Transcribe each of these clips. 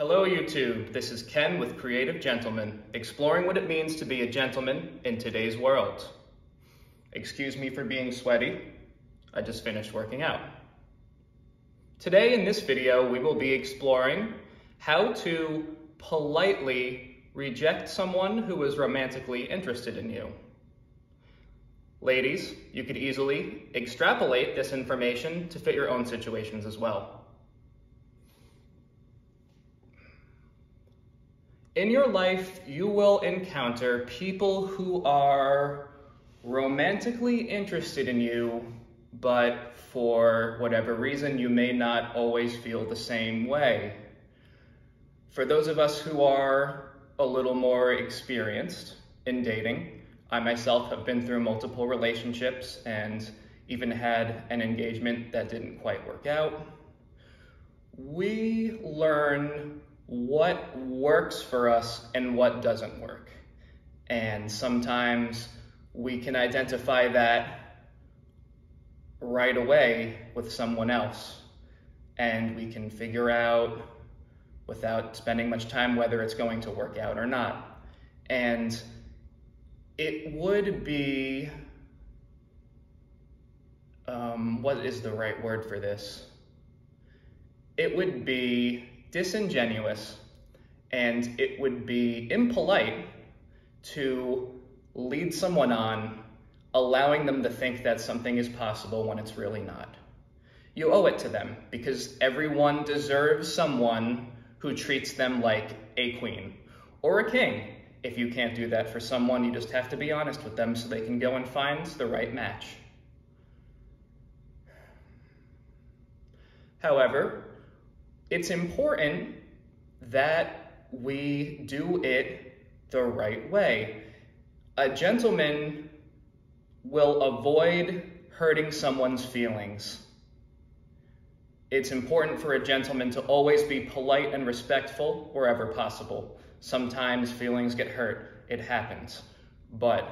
Hello YouTube, this is Ken with Creative Gentleman, exploring what it means to be a gentleman in today's world. Excuse me for being sweaty, I just finished working out. Today in this video we will be exploring how to politely reject someone who is romantically interested in you. Ladies, you could easily extrapolate this information to fit your own situations as well. In your life, you will encounter people who are romantically interested in you, but for whatever reason, you may not always feel the same way. For those of us who are a little more experienced in dating, I myself have been through multiple relationships and even had an engagement that didn't quite work out. We learn what works for us and what doesn't work. And sometimes we can identify that right away with someone else. And we can figure out without spending much time whether it's going to work out or not. And it would be, what is the right word for this? It would be disingenuous, and it would be impolite to lead someone on, allowing them to think that something is possible when it's really not. You owe it to them, because everyone deserves someone who treats them like a queen or a king. If you can't do that for someone, you just have to be honest with them so they can go and find the right match. However, it's important that we do it the right way. A gentleman will avoid hurting someone's feelings. It's important for a gentleman to always be polite and respectful wherever possible. Sometimes feelings get hurt, it happens. But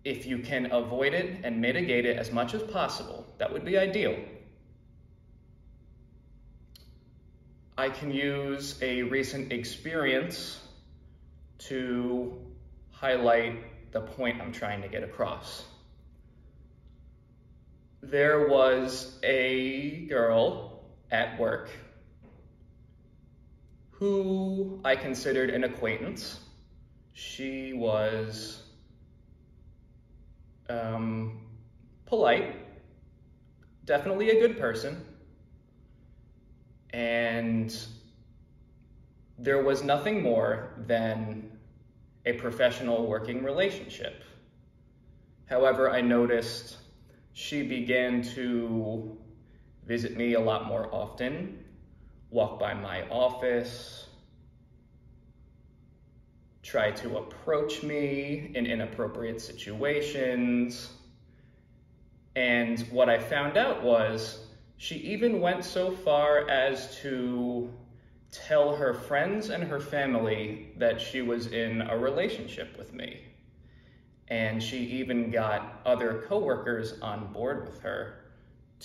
if you can avoid it and mitigate it as much as possible, that would be ideal. I can use a recent experience to highlight the point I'm trying to get across. There was a girl at work who I considered an acquaintance. She was polite, definitely a good person. And there was nothing more than a professional working relationship. However, I noticed she began to visit me a lot more often, walk by my office, try to approach me in inappropriate situations. And what I found out was she even went so far as to tell her friends and her family that she was in a relationship with me. And she even got other coworkers on board with her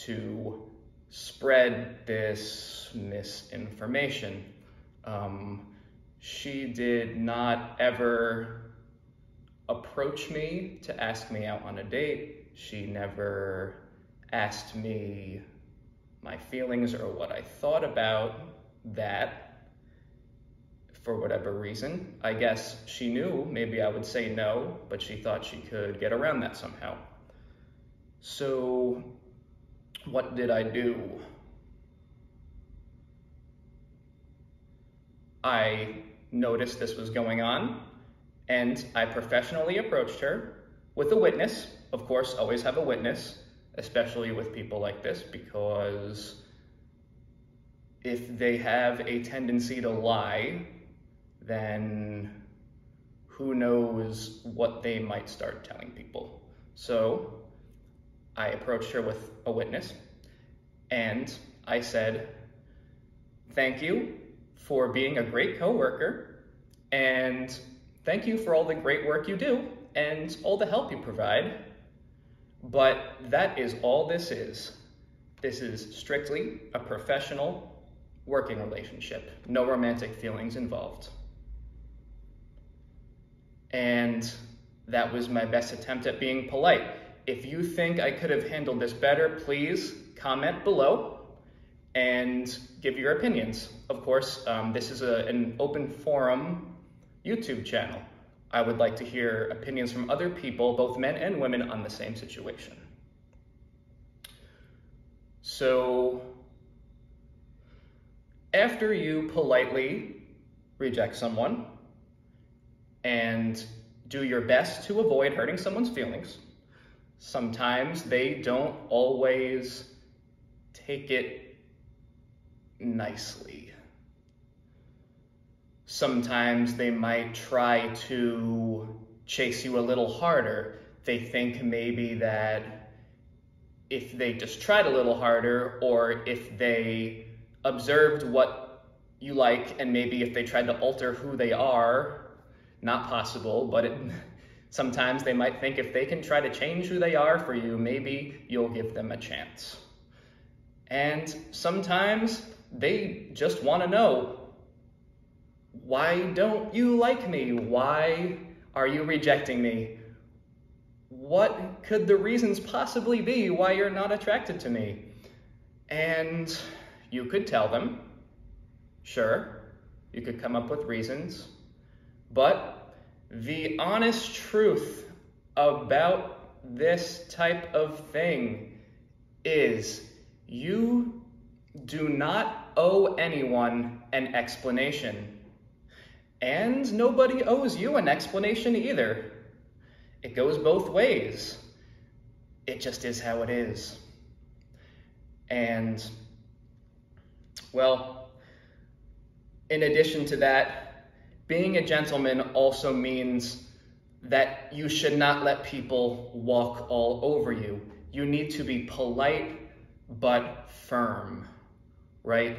to spread this misinformation. She did not ever approach me to ask me out on a date. She never asked me my feelings or what I thought about that for whatever reason. I guess she knew maybe I would say no, but she thought she could get around that somehow. So what did I do? I noticed this was going on, and I professionally approached her with a witness. Of course, always have a witness, especially with people like this, because if they have a tendency to lie, then who knows what they might start telling people. So I approached her with a witness, and I said, "Thank you for being a great coworker, and thank you for all the great work you do and all the help you provide. But that is all this is. This is strictly a professional working relationship, no romantic feelings involved. And that was my best attempt at being polite. If you think I could have handled this better, please comment below and give your opinions. Of course, this is an open forum YouTube channel. I would like to hear opinions from other people, both men and women, on the same situation. So, after you politely reject someone and do your best to avoid hurting someone's feelings, sometimes they don't always take it nicely. Sometimes they might try to chase you a little harder. They think maybe that if they just tried a little harder, or if they observed what you like, and maybe if they tried to alter who they are, not possible, but sometimes they might think if they can try to change who they are for you, maybe you'll give them a chance. And sometimes they just want to know, why don't you like me? Why are you rejecting me? What could the reasons possibly be why you're not attracted to me? And you could tell them, sure, you could come up with reasons, but the honest truth about this type of thing is you do not owe anyone an explanation. And nobody owes you an explanation either. It goes both ways. It just is how it is. And, well, in addition to that, being a gentleman also means that you should not let people walk all over you. You need to be polite but firm, right?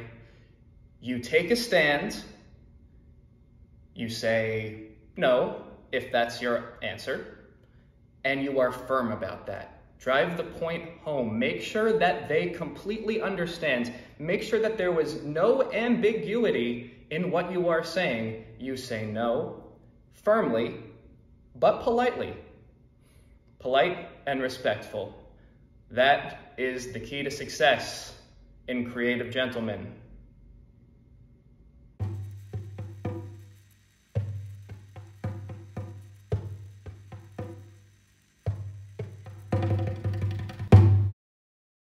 You take a stand. You say no, if that's your answer, and you are firm about that. Drive the point home. Make sure that they completely understand. Make sure that there was no ambiguity in what you are saying. You say no, firmly, but politely. Polite and respectful. That is the key to success in Creative Gentlemen.